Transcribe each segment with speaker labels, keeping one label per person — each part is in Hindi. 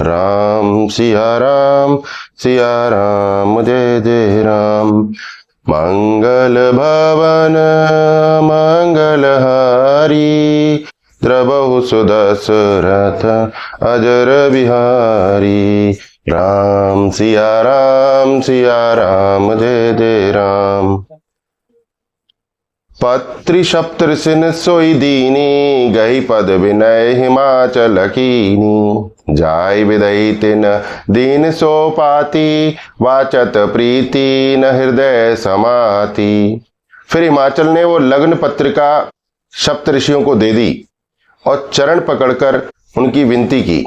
Speaker 1: राम सिया राम जय जय राम। मंगल भवन मंगलहारी, द्रवहु सुदशरथ अजर बिहारी। राम सिया राम जय जय राम। पत्रि सप्तऋषिन सोई दीनी, गही पद विनय हिमाचल कीनी। जाय विदई तिन दीन सो पाती, वाचत प्रीति न हृदय समाती। फिर हिमाचल ने वो लग्न पत्रिका सप्तऋषियों को दे दी और चरण पकड़कर उनकी विनती की।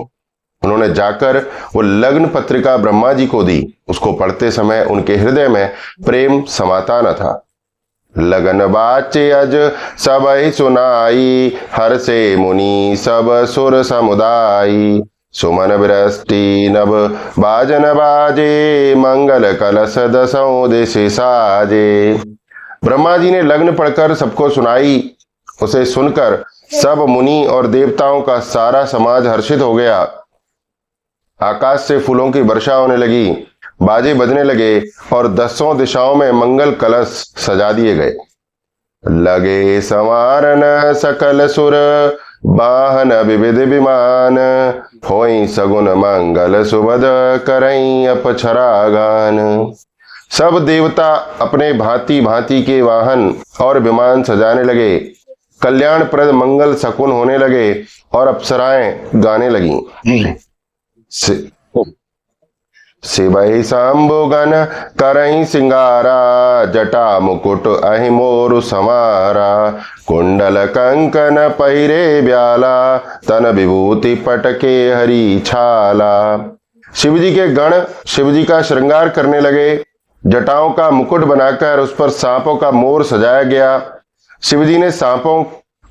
Speaker 1: उन्होंने जाकर वो लग्न पत्रिका ब्रह्मा जी को दी। उसको पढ़ते समय उनके हृदय में प्रेम समाता न था। लगन बाचे अज सबहि सुनाई, हर से मुनि सब सुर समुदाई। सुमन वृष्टि नभ बाजन बाजे, मंगल कलश दसों दिश साजे। ब्रह्मा जी ने लग्न पढ़कर सबको सुनाई। उसे सुनकर सब मुनि और देवताओं का सारा समाज हर्षित हो गया। आकाश से फूलों की वर्षा होने लगी, बाजे बजने लगे और दसों दिशाओं में मंगल कलश सजा दिए गए। लगे संवारन सकल सुर, वाहन विविध विमान। होई सगुन मंगल सुबद, करई अपछरा गान। सब देवता अपने भांति भांति के वाहन और विमान सजाने लगे। कल्याणप्रद मंगल शकुन होने लगे और अप्सराएं गाने लगी। शिवहि शंभुगन करहि सिंगारा, जटा मुकुट अहि मोरु समारा। कुंडल कंकन पहिरे ब्याला, तन विभूति पटके हरी छाला। शिवजी के गण शिवजी का श्रृंगार करने लगे। जटाओं का मुकुट बनाकर उस पर सांपों का मोर सजाया गया। शिवजी ने सांपों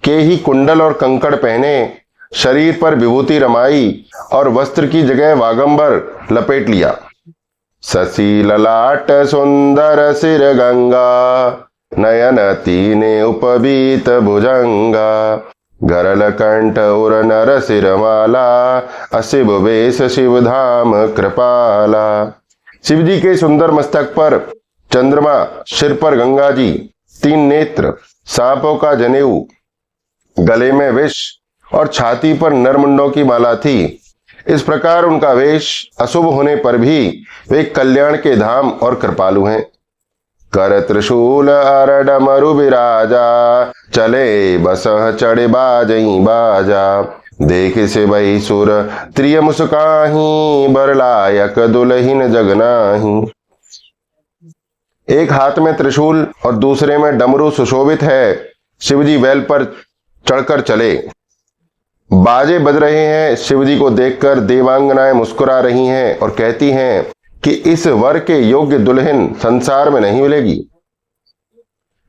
Speaker 1: के ही कुंडल और कंकड़ पहने, शरीर पर विभूति रमाई और वस्त्र की जगह वागंबर लपेट लिया। शशि ललाट सुंदर सिर गंगा, नयन तीने उपवीत भुजंगा। गरल कंठ उर नर सिर माला, अशिव वेश शिव धाम कृपाला। शिव जी के सुंदर मस्तक पर चंद्रमा, सिर पर गंगा जी, 3 नेत्र, सांपों का जनेऊ, गले में विष और छाती पर नरमुंडों की माला थी। इस प्रकार उनका वेश अशुभ होने पर भी वे कल्याण के धाम और कृपालु हैं। कर त्रिशूल अर डमरु विराजा, चले बसह चढ़े बाजई बाजा। देख से वही सुर त्रिय मुस्काही, बरलायक दुल्हिन जगनाही। एक हाथ में त्रिशूल और दूसरे में डमरू सुशोभित है। शिवजी बैल पर चढ़कर चले, बाजे बज रहे हैं। शिवजी को देखकर देवांगनाएं मुस्कुरा रही हैं और कहती हैं कि इस वर के योग्य दुल्हन संसार में नहीं मिलेगी।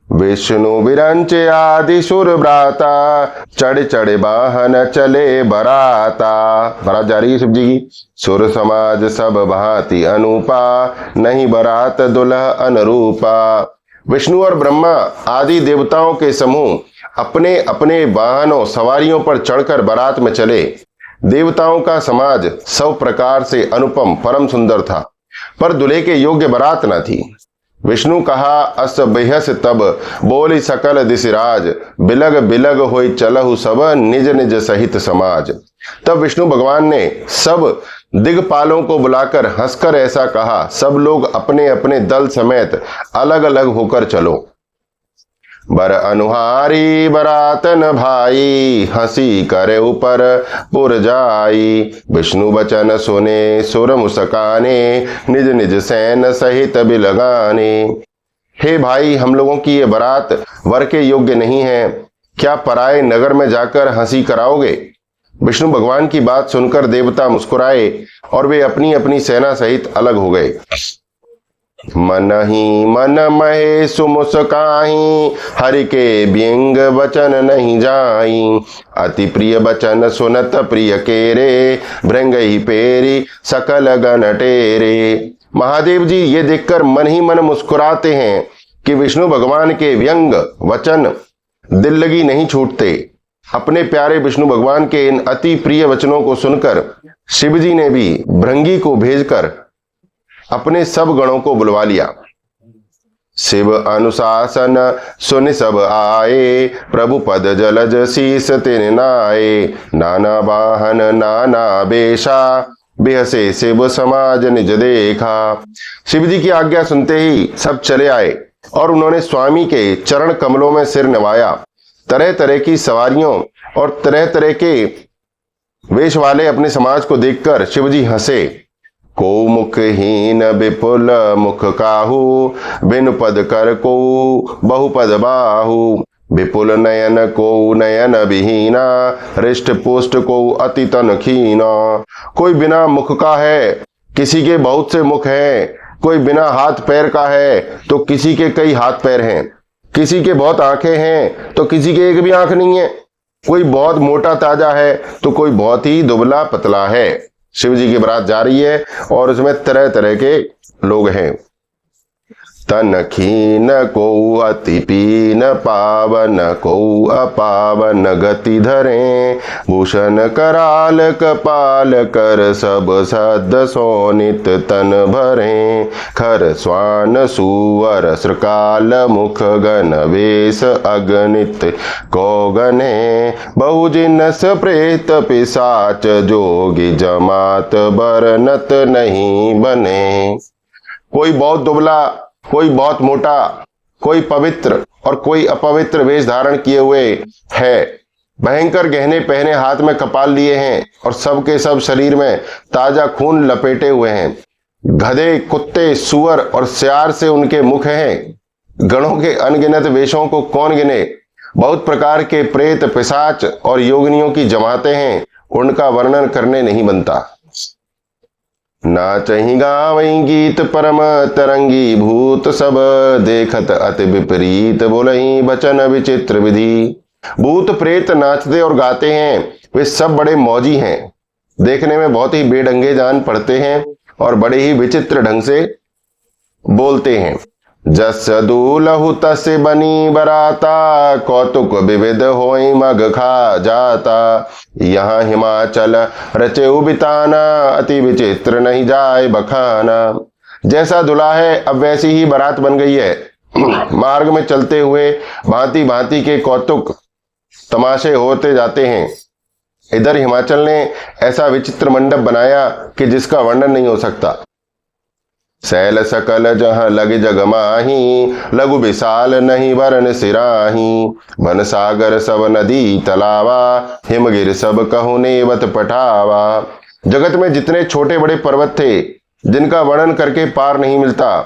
Speaker 1: विष्णु विरंच आदि सुर ब्राता, चढ़ चढ़े वाहन चले बराता। बरात जा रही है शिवजी की। सुर समाज सब भांति अनूपा, नहीं बरात दुल्ह अनुरूपा। विष्णु और ब्रह्मा आदि देवताओं के समूह अपने अपने वाहनों सवारियों पर चढ़कर बारात में चले। देवताओं का समाज सब प्रकार से अनुपम परम सुंदर था, पर दूल्हे के योग्य बारात न थी। विष्णु कहा अस बेहस तब, बोली सकल दिशराज। बिलग बिलग होई चलहु सब, निज निज सहित समाज। तब विष्णु भगवान ने सब दिग्पालों को बुलाकर हंसकर ऐसा कहा, सब लोग अपने अपने दल समेत अलग अलग होकर चलो। बर अनुहारी बरातन भाई, हंसी करे ऊपर पुर जाई। विष्णु बचन सुने सुर मुस्काने, निज निज सैन सहित बिलगाने। हे भाई, हम लोगों की ये बारात वर के योग्य नहीं है, क्या पराए नगर में जाकर हंसी कराओगे? विष्णु भगवान की बात सुनकर देवता मुस्कुराए और वे अपनी अपनी सेना सहित अलग हो गए। मन ही मन महे सुमुस्काही, हरि के व्यंग वचन नहीं जाई। अति प्रिय वचन सुनत प्रिय केरे, भृंग ही पेरी सकल गण टेरे। महादेव जी ये देखकर मन ही मन मुस्कुराते हैं कि विष्णु भगवान के व्यंग वचन दिल लगी नहीं छूटते। अपने प्यारे विष्णु भगवान के इन अति प्रिय वचनों को सुनकर शिव जी ने भी भृंगी को भेजकर अपने सब गणों को बुलवा लिया। शिव अनुशासन सुन सब आए, प्रभु पद जलज शीस तिन नाए। नाना वाहन नाना बेशा, बेहसे शिव समाज निज देखा। शिव जी की आज्ञा सुनते ही सब चले आए और उन्होंने स्वामी के चरण कमलों में सिर नवाया। तरह तरह की सवारियों और तरह तरह के वेश वाले अपने समाज को देखकर शिव जी हंसे। को मुखहीन विपुल मुख काहू, बिनु पद कर को बहुपद बाहू। विपुल नयन को नयन विहीना, हृष्ट पुष्ट को अति तन खीना। कोई बिना मुख का है, किसी के बहुत से मुख हैं। कोई बिना हाथ पैर का है तो किसी के कई हाथ पैर हैं। किसी के बहुत आंखें हैं तो किसी के एक भी आंख नहीं है। कोई बहुत मोटा ताजा है तो कोई बहुत ही दुबला पतला है। शिव जी की बारात जा रही है और उसमें तरह तरह के लोग हैं। तन खीन को अति पीन, पावन को अपावन गति धरे। भूषण कराल कपाल कर, सब सद सोनित तन भरे। खर स्वान सुअर श्रकाल, मुख गण वेश अगणित को गणे। बहुजिनस प्रेत पिशाच, जोगी जमात बरनत नहीं बने। कोई बहुत दुबला, कोई बहुत मोटा, कोई पवित्र और कोई अपवित्र वेश धारण किए हुए है। भयंकर गहने पहने हाथ में कपाल लिए हैं और सबके सब शरीर में ताजा खून लपेटे हुए हैं। गधे, कुत्ते, सुअर और सियार से उनके मुख हैं। गणों के अनगिनत वेशों को कौन गिने। बहुत प्रकार के प्रेत, पिशाच और योगिनियों की जमातें हैं, उनका वर्णन करने नहीं बनता। नाचहि गावहीं गीत परम तरंगी, भूत सब देखत अति विपरीत, बोलहीं वचन विचित्र विधि। भूत प्रेत नाचते और गाते हैं, वे सब बड़े मौजी हैं। देखने में बहुत ही बेढंगे जान पड़ते हैं और बड़े ही विचित्र ढंग से बोलते हैं। जस दूलहु तस बनी बराता, कौतुक विविध होई मग खा जाता। यहाँ हिमाचल रचेउ बिताना, अति विचित्र नहीं जाए बखाना। जैसा दुल्हा है अब वैसी ही बारात बन गई है। मार्ग में चलते हुए भांति भांति के कौतुक तमाशे होते जाते हैं। इधर हिमाचल ने ऐसा विचित्र मंडप बनाया कि जिसका वर्णन नहीं हो सकता। सैल सकल जहाँ लग जग माही, लघु विशाल नहीं वरन सिराही। वन सागर सब नदी तलावा, हिमगिर सब कहु नेवत पठावा। जगत में जितने छोटे बड़े पर्वत थे जिनका वर्णन करके पार नहीं मिलता,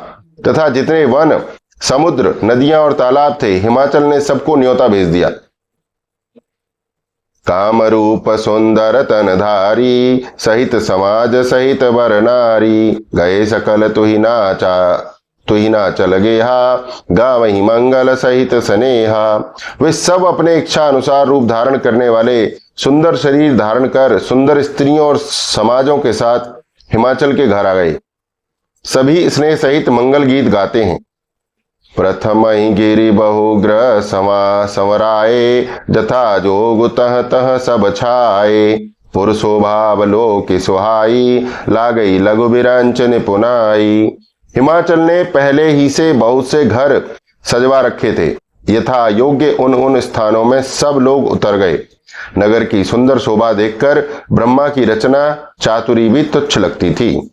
Speaker 1: तथा जितने वन, समुद्र, नदियां और तालाब थे, हिमाचल ने सबको न्योता भेज दिया। काम रूप सुंदर तनधारी, सहित समाज सहित वर नारी। गए सकल तुहि नाचल गेहा, गावहीं मंगल सहित स्नेहा। वे सब अपने इच्छा अनुसार रूप धारण करने वाले सुंदर शरीर धारण कर सुंदर स्त्रियों और समाजों के साथ हिमाचल के घर आ गए। सभी स्नेह सहित मंगल गीत गाते हैं। प्रथम ही गिरि बहुग्रह संवराए, जथा जोग तह तह सब छाए। पुरुषो भाव लोक सुहाई, लागई लघु विरंच निपुनाई। हिमाचल ने पहले ही से बहुत से घर सजवा रखे थे। यथा योग्य उन स्थानों में सब लोग उतर गए। नगर की सुंदर शोभा देखकर ब्रह्मा की रचना चातुरी भी तुच्छ लगती थी।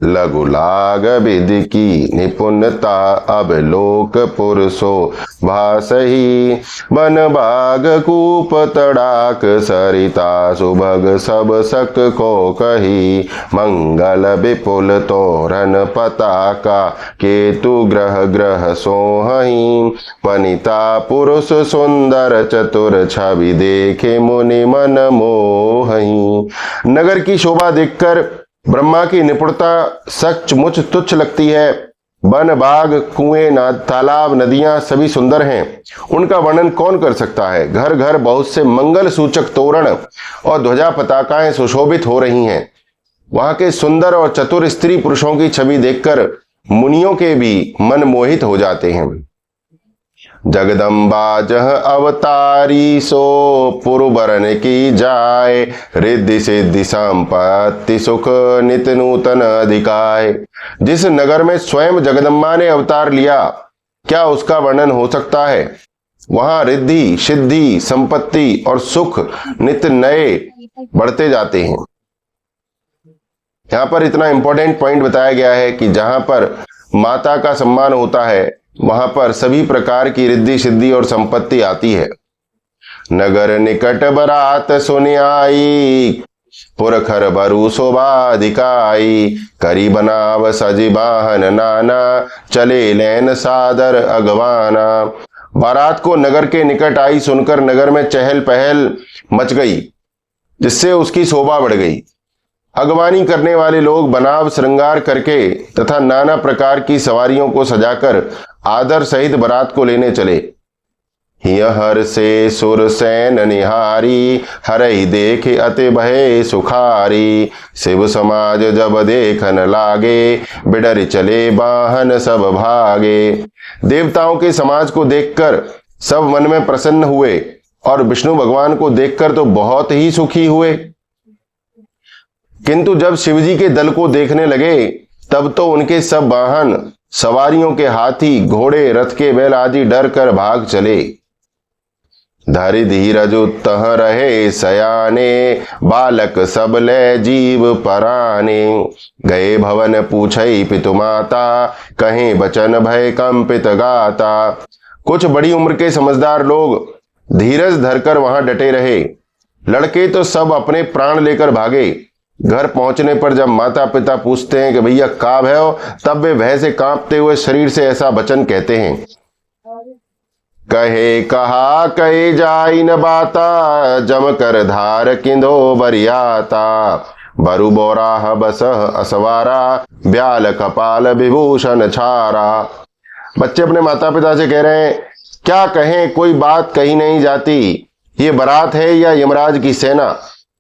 Speaker 1: लघु लाग विधि की निपुणता, अब लोक पुरुषो भासही। वन बाग कूप तड़ाक, सरिता सुभग सब सक को कही। मंगल विपुल तोरण पताका, केतु ग्रह ग्रह सोहही। वनिता पुरुष सुंदर चतुर, छवि देखे मुनि मन मोहही। नगर की शोभा देखकर ब्रह्मा की निपुणता सचमुच तुच्छ लगती है। वन, बाग, कुएं, तालाब, नदियां सभी सुंदर हैं, उनका वर्णन कौन कर सकता है। घर घर बहुत से मंगल सूचक तोरण और ध्वजा पताकाएं सुशोभित हो रही हैं। वहां के सुंदर और चतुर स्त्री पुरुषों की छवि देखकर मुनियों के भी मन मोहित हो जाते हैं। जगदम्बा जह अवतारी सो पुरबरन की जाय, रिद्धि सिद्धि संपत्ति सुख नित नूतन अधिकाय। जिस नगर में स्वयं जगदम्बा ने अवतार लिया, क्या उसका वर्णन हो सकता है। वहां रिद्धि सिद्धि संपत्ति और सुख नित्य नए बढ़ते जाते हैं। यहां पर इतना इंपॉर्टेंट पॉइंट बताया गया है कि जहां पर माता का सम्मान होता है वहां पर सभी प्रकार की रिद्धि सिद्धि और संपत्ति आती है। नगर निकट बरात सुनि आई, पुरखर बरु शोभाधिकाई, करी बनाव सजी बाहन नाना, चले लैन सादर अगवाना। बारात को नगर के निकट आई सुनकर नगर में चहल पहल मच गई, जिससे उसकी शोभा बढ़ गई। अगवानी करने वाले लोग बनाव श्रृंगार करके तथा नाना प्रकार की सवारियों को सजाकर आदर सहित बारात को लेने चले। हर से सुर सैन निहारी, हरई देखे अति भय सुखारी, शिव समाज जब देखन लागे, बिडर चले बाहन सब भागे। देवताओं के समाज को देखकर सब मन में प्रसन्न हुए और विष्णु भगवान को देखकर तो बहुत ही सुखी हुए, किंतु जब शिवजी के दल को देखने लगे तब तो उनके सब वाहन सवारियों के हाथी घोड़े रथ के बैल आदि डर कर भाग चले। धरि धीरज तह रहे सयाने, बालक सब ले जीव पराने, गए भवन पूछई पितु माता, कहीं बचन भय कंपित गाता। कुछ बड़ी उम्र के समझदार लोग धीरज धरकर वहां डटे रहे। लड़के तो सब अपने प्राण लेकर भागे। घर पहुंचने पर जब माता पिता पूछते हैं कि भैया काब है हो, तब वे भय से कांपते हुए शरीर से ऐसा वचन कहते हैं। कहे कहा कहे जाई न बाता, जम कर धार किंदो बरियाता, बरु बोराह बस असवारा, ब्याल कपाल विभूषण छारा। बच्चे अपने माता पिता से कह रहे हैं, क्या कहें, कोई बात कही नहीं जाती। ये बारात है या यमराज की सेना।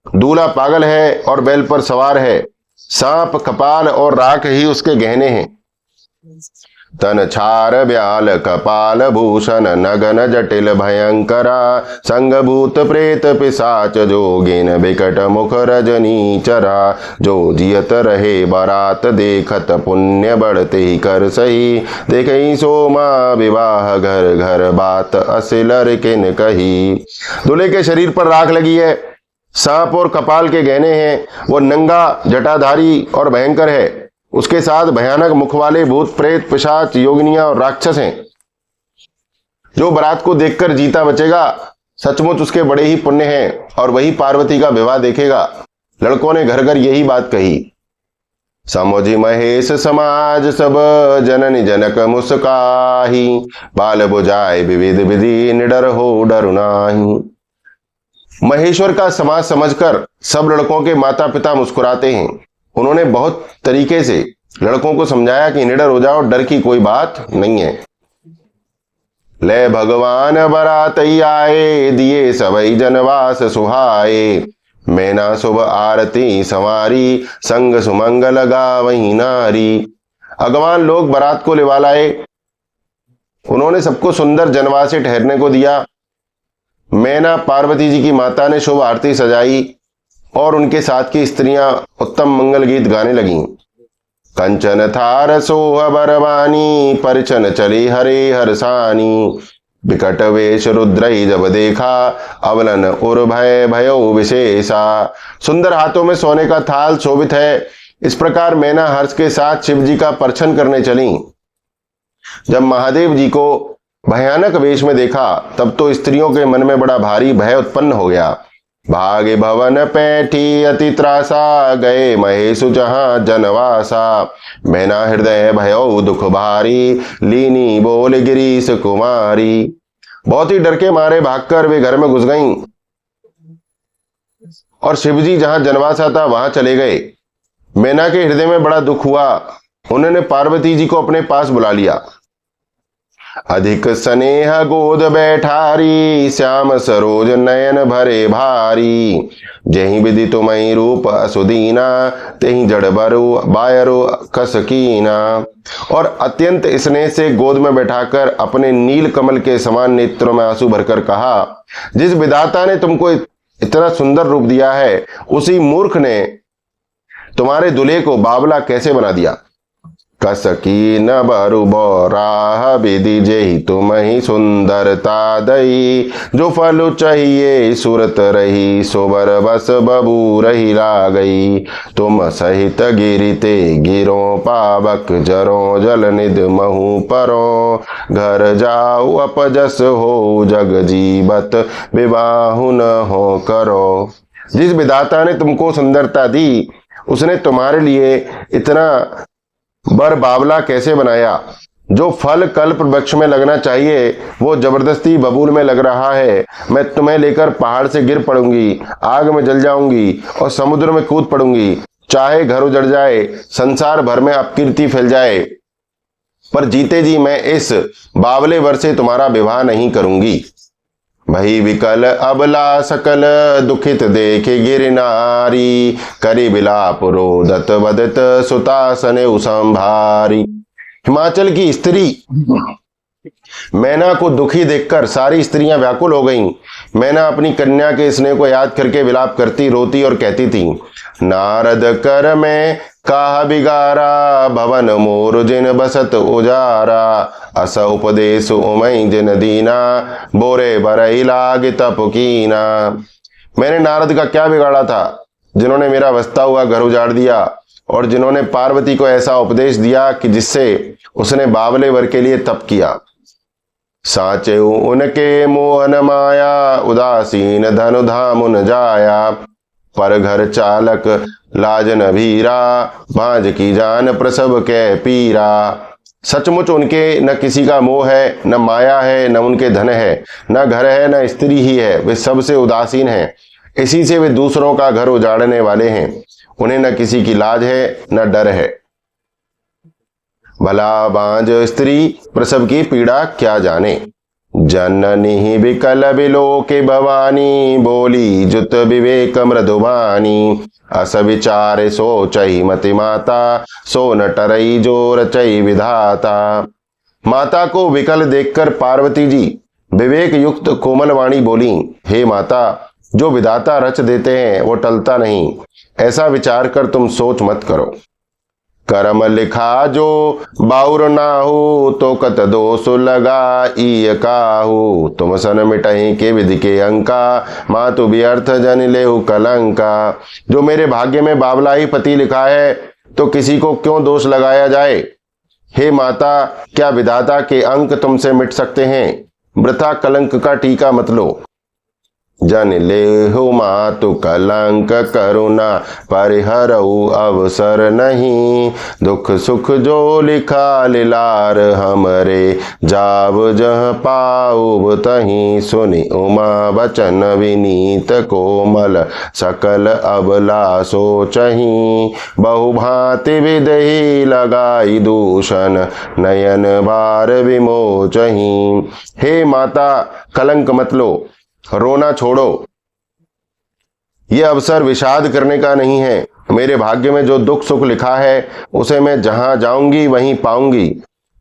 Speaker 1: दूल्हा पागल है और बैल पर सवार है। सांप कपाल और राख ही उसके गहने हैं। तन छार ब्याल कपाल भूषण, नगन जटिल भयंकरा, संग भूत प्रेत पिशाच जोगिन, बिकट मुख रजनी चरा। जो जियत रहे बारात देखत, पुण्य बढ़ते ही कर सही, देखई सोमा विवाह घर घर, बात असिलर किन कही। दूल्हे के शरीर पर राख लगी है, सांप और कपाल के गहने हैं, वो नंगा जटाधारी और भयंकर है। उसके साथ भयानक मुख वाले भूत प्रेत पिशाच योगिनियां और राक्षस हैं। जो बारात को देखकर जीता बचेगा सचमुच उसके बड़े ही पुण्य हैं और वही पार्वती का विवाह देखेगा। लड़कों ने घर घर यही बात कही। समझी महेश समाज सब, जननी जनक मुस्काही, बाल बुझाए विविध विधि, निडर हो डरु नाहि। महेश्वर का समाज समझकर सब लड़कों के माता पिता मुस्कुराते हैं। उन्होंने बहुत तरीके से लड़कों को समझाया कि निडर हो जाओ, डर की कोई बात नहीं है। ले भगवान बरात आए, दिए सबई जनवास सुहाए, मैना शुभ आरती संवारी, संग सुमंगल गावही नारी। भगवान लोग बारात को लेवा लाए। उन्होंने सबको सुंदर जनवास से ठहरने को दिया। मैना पार्वती जी की माता ने शुभ आरती सजाई और उनके साथ की स्त्रियां उत्तम मंगल गीत गाने लगीं। कंचन थार सोह बरवानी, परिछन चली हरे हरसानी, विकट वेश रुद्रई जब देखा, अवलन उर भय भयो विशेषा। सुंदर हाथों में सोने का थाल शोभित है। इस प्रकार मैना हर्ष के साथ शिव जी का परछन करने चली। जब महादेव जी को भयानक वेश में देखा तब तो स्त्रियों के मन में बड़ा भारी भय उत्पन्न हो गया। भागे भवन पैठी अति त्रासा, गए महेशु जहां जनवासा, मैना हृदय भयो दुख भारी, लीनी बोल गिरीश कुमारी। बहुत ही डर के मारे भागकर वे घर में घुस गईं और शिवजी जहां जनवासा था वहां चले गए। मैना के हृदय में बड़ा दुख हुआ। उन्होंने पार्वती जी को अपने पास बुला लिया। अधिक स्नेह गोद बैठारी, श्याम सरोज नयन भरे भारी। जही विधि तुम्हि रूप असुदीना, तेहि जड़ बरु बायरो कसकीना। और अत्यंत स्नेह से गोद में बैठाकर अपने नील कमल के समान नेत्रों में आंसू भरकर कहा, जिस विधाता ने तुमको इतना सुंदर रूप दिया है, उसी मूर्ख ने तुम्हारे दूल्हे को बावला कैसे बना दिया। कसकी न बरु बोराह विधि जेहि तुम्हि सुंदरता दई। जो फल चाहिए सूरत रही, सोबर बस बबू रही ला गई। तुम सहित गिरिते गिरो पावक, जरो जल निध महु परो। घर जाऊ अपजस हो जग जीवत, विवाहु न हो करो। जिस विधाता ने तुमको सुंदरता दी, उसने तुम्हारे लिए इतना बर बावला कैसे बनाया। जो फल कल्प वृक्ष में लगना चाहिए वो जबरदस्ती बबूल में लग रहा है। मैं तुम्हें लेकर पहाड़ से गिर पड़ूंगी, आग में जल जाऊंगी और समुद्र में कूद पड़ूंगी। चाहे घर उजड़ जाए, संसार भर में अपकीर्ति फैल जाए, पर जीते जी मैं इस बावले वर से तुम्हारा विवाह नहीं करूंगी। भई विकल अबला सकल दुखित देखे गिरनारी। करी बिलाप रोदत बदत सुतासने संभारी। हिमाचल की स्त्री मैना को दुखी देखकर सारी स्त्रियां व्याकुल हो गईं। मैना अपनी कन्या के स्नेह को याद करके विलाप करती, रोती और कहती थी, नारद कर में काह बिगारा, भवन मोर जिन बसत उजारा। अस उपदेश उमई जिन दीना, बोरे बरई लाग तप कीना। मैंने नारद का क्या बिगाड़ा था, जिन्होंने मेरा बसता हुआ घर उजाड़ दिया और जिन्होंने पार्वती को ऐसा उपदेश दिया कि जिससे उसने बावले वर के लिए तप किया। साचे उनके मोहन माया, उदासीन धनु धाम न जाया। पर घर चालक लाजन भीरा, भांज की जान प्रसव के पीरा। सचमुच उनके न किसी का मोह है, न माया है, न उनके धन है, न घर है, न स्त्री ही है। वे सबसे उदासीन हैं, इसी से वे दूसरों का घर उजाड़ने वाले हैं। उन्हें न किसी की लाज है, न डर है। भला बांझ स्त्री प्रसव की पीड़ा क्या जाने। जननी विकल बिलो के भवानी, बोली जुत विवेक मृदुबानी। अस विचारे सोचई मति माता, सो न टरई जो रचई विधाता। माता को विकल देखकर पार्वती जी विवेक युक्त कोमल वाणी बोली, हे माता, जो विधाता रच देते हैं वो टलता नहीं। ऐसा विचार कर तुम सोच मत करो। कर्म लिखा जो बाउर नाहू, तो कत दोष लगा ई काहू। तुम सन मिटही के विधि के अंका, मातु व्यर्थ जन लेहु कलंका। जो मेरे भाग्य में बावला ही पति लिखा है, तो किसी को क्यों दोष लगाया जाए। हे माता, क्या विधाता के अंक तुमसे मिट सकते हैं। वृथा कलंक का टीका मत लो। जन लेहु मातु कलंक, करुणा परिहरऊ अवसर नहीं। दुख सुख जो लिखा लिलार हमरे, जाव जह पाऊब तहीं। सुनि उमा वचन विनीत कोमल, सकल अबला सोचहीं। बहु भांति विधि लगाई दूषण, नयन बार विमोचहीं। हे माता, कलंक मत लो, रोना छोड़ो। यह अवसर विषाद करने का नहीं है। मेरे भाग्य में जो दुख सुख लिखा है उसे मैं जहां जाऊंगी वहीं पाऊंगी।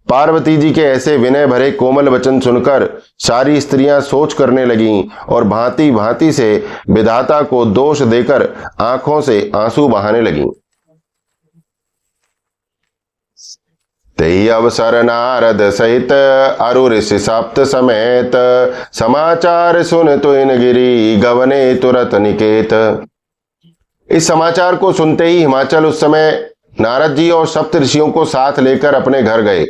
Speaker 1: पार्वती जी के ऐसे विनय भरे कोमल वचन सुनकर सारी स्त्रियां सोच करने लगीं और भांति भांति से विधाता को दोष देकर आंखों से आंसू बहाने लगीं। तेहि अवसर नारद सहित, अरु ऋषि सप्त समेत। समाचार सुन तुइन गिरी, गवने तुरत निकेत। इस समाचार को सुनते ही हिमाचल उस समय नारद जी और सप्त ऋषियों को साथ लेकर अपने घर गए।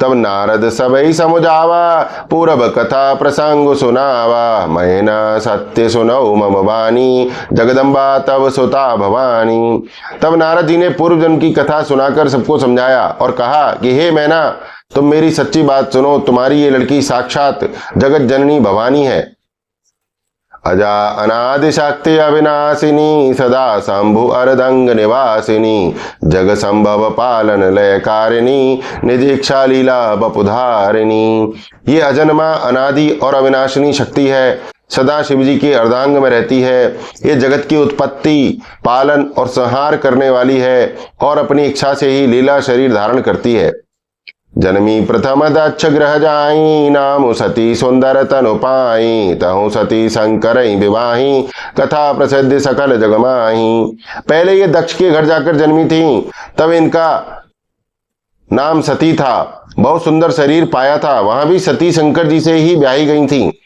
Speaker 1: तब नारद सबई समुझावा, पूरब कथा प्रसंग सुनावा। मैना सत्य सुनऊ मम वाणी, जगदम्बा तब सुता भवानी। तब नारद जी ने पूर्व जन्म की कथा सुनाकर सबको समझाया और कहा कि हे मैना, तुम मेरी सच्ची बात सुनो। तुम्हारी ये लड़की साक्षात जगत जननी भवानी है। अजा अनादि शक्ति अविनाशिनी सदा शंभु अर्धंग निवासिनी जग संभव पालन लयकारिणी निदीक्षा लीला बपुधारिणी। ये अजन्मा अनादि और अविनाशिनी शक्ति है, सदा शिव जी के अर्धांग में रहती है। ये जगत की उत्पत्ति, पालन और संहार करने वाली है और अपनी इच्छा से ही लीला शरीर धारण करती है। जन्मी प्रथम दक्ष ग्रह जाई नाम सती सुंदर तनु पाई तहु सती शंकर विवाही कथा प्रसिद्ध सकल जगमाही। पहले ये दक्ष के घर जाकर जन्मी थी, तब इनका नाम सती था। बहुत सुंदर शरीर पाया था, वहां भी सती शंकर जी से ही ब्याही गई थी।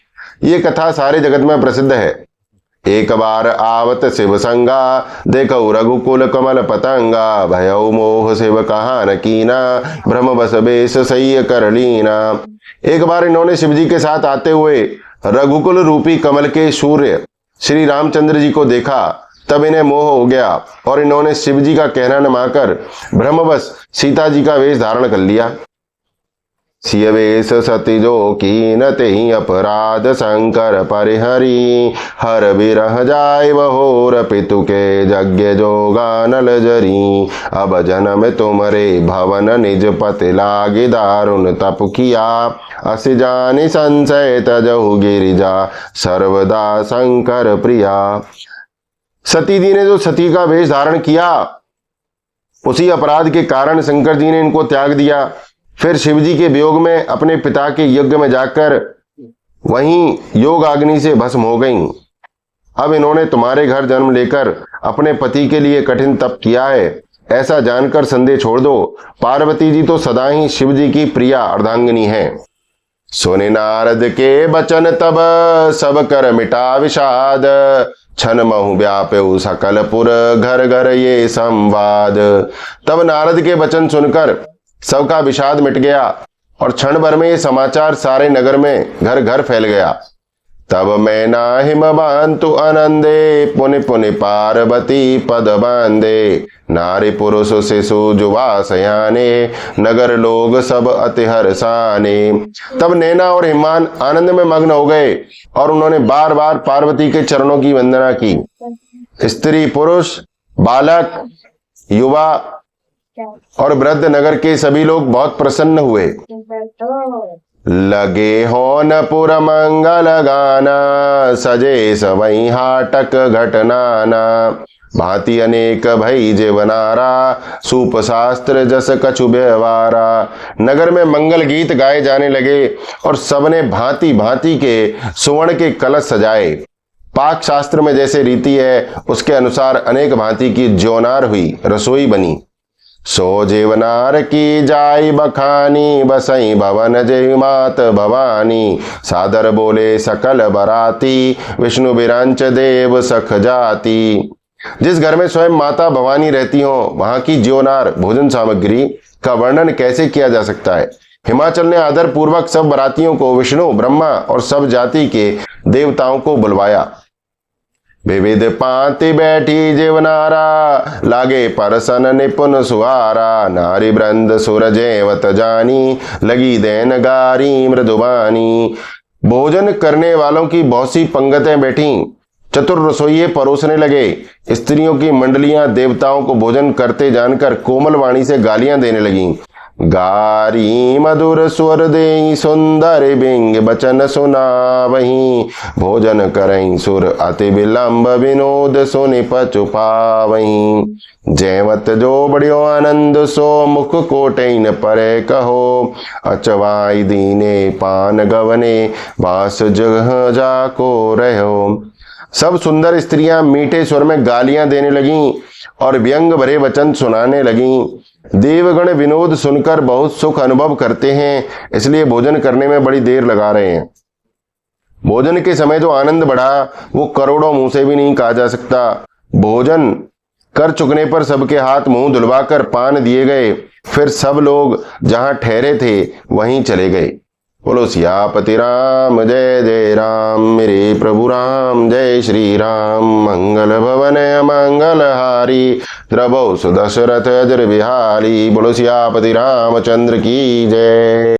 Speaker 1: ये कथा सारे जगत में प्रसिद्ध है। एक बार आवत शिव संगा देखो रघुकुल कमल पतंगा भयउ मोह शिव कहा न कीना ब्रह्म बस बेस सही कर लीना। एक बार इन्होंने शिव जी के साथ आते हुए रघुकुल रूपी कमल के सूर्य श्री रामचंद्र जी को देखा, तब इन्हें मोह हो गया और इन्होंने शिव जी का कहना न मानकर ब्रह्मवश सीता जी का वेश धारण कर लिया। सिय वेश सती जो की न तेहि अपराध शंकर परिहरी हर बिरह जाय बहोर पितु के यज्ञ जोगानल जरी। अब जन्म तुमरे भवन निज पति लागे दारुण तप किया अस जानि संशय तजहु गिरिजा सर्वदा शंकर प्रिया। सती जी ने जो सती का वेश धारण किया, उसी अपराध के कारण शंकर जी ने इनको त्याग दिया। फिर शिव जी के वियोग में अपने पिता के यज्ञ में जाकर वहीं योग अग्नि से भस्म हो गईं। अब इन्होंने तुम्हारे घर जन्म लेकर अपने पति के लिए कठिन तप किया है, ऐसा जानकर संदेह छोड़ दो। पार्वती जी तो सदा ही शिव जी की प्रिया अर्धांगिनी है। सुने नारद के बचन तब सब कर मिटा विषाद छन महु व्याप्यु सकलपुर घर घर ये संवाद। तब नारद के वचन सुनकर सबका विषाद मिट गया और क्षण भर में ये समाचार सारे नगर में घर घर फैल गया। तब मैं नाहिम बांतु आनंदे पुनि पुनि पार्वती पद बांधे नारी पुरुष शिशु जुवा सयाने नगर लोग सब अति हर्षाने। तब नैना और हिमान आनंद में मग्न हो गए और उन्होंने बार बार पार्वती के चरणों की वंदना की। स्त्री पुरुष बालक युवा और वृद्ध नगर के सभी लोग बहुत प्रसन्न हुए। लगे होनपुर मंगल गाना सजे सवई हाटक घटनाना भांति अनेक भई जीवनारा सूप शास्त्र जस कछु व्यवहारा। नगर में मंगल गीत गाए जाने लगे और सबने भांति भांति के सुवर्ण के कलश सजाए। पाक शास्त्र में जैसे रीति है उसके अनुसार अनेक भांति की ज्योनार हुई, रसोई बनी। सो जीवनार की जाई बखानी बसई भवन जय मात भवानी सादर बोले सकल बराती विष्णु बिरांच देव सख जाती। जिस घर में स्वयं माता भवानी रहती हो वहां की ज्योनार भोजन सामग्री का वर्णन कैसे किया जा सकता है। हिमाचल ने आदर पूर्वक सब बरातियों को विष्णु ब्रह्मा और सब जाति के देवताओं को बुलवाया। विविध पांति बैठी जीवनारा लागे परसन निपुण सुहारा नारी वृंद सुर जेवत जानी लगी दैन गारी मृदुबानी। भोजन करने वालों की बहुत सी पंगतें बैठी, चतुर रसोइये परोसने लगे। स्त्रियों की मंडलियां देवताओं को भोजन करते जानकर कोमल वाणी से गालियां देने लगीं। गारी मधुर स्वर देई सुंदर बिंग बचन सुनावहीं भोजन करई सुर अति विलंब विनोद सुनि पचु पावहीं। जयवत जो बड़ियो आनंद सो मुख कोटैन परे कहो अचवाई दीने पान गवने बास जगह जाको रहो। सब सुंदर स्त्रियां मीठे स्वर में गालियां देने लगीं और व्यंग भरे वचन सुनाने लगीं। देवगण विनोद सुनकर बहुत सुख अनुभव करते हैं, इसलिए भोजन करने में बड़ी देर लगा रहे हैं। भोजन के समय जो आनंद बढ़ा वो करोड़ों मुंह से भी नहीं कहा जा सकता। भोजन कर चुकने पर सबके हाथ मुंह धुलवाकर पान दिए गए। फिर सब लोग जहां ठहरे थे वहीं चले गए। बोलो सियापति राम जय जय राम। मेरे प्रभु राम जय श्री राम। मंगल भवन अमंगल हारी द्रवौ सुदशरथ अजर बिहारी। बोलो सियापति रामचंद्र की जय।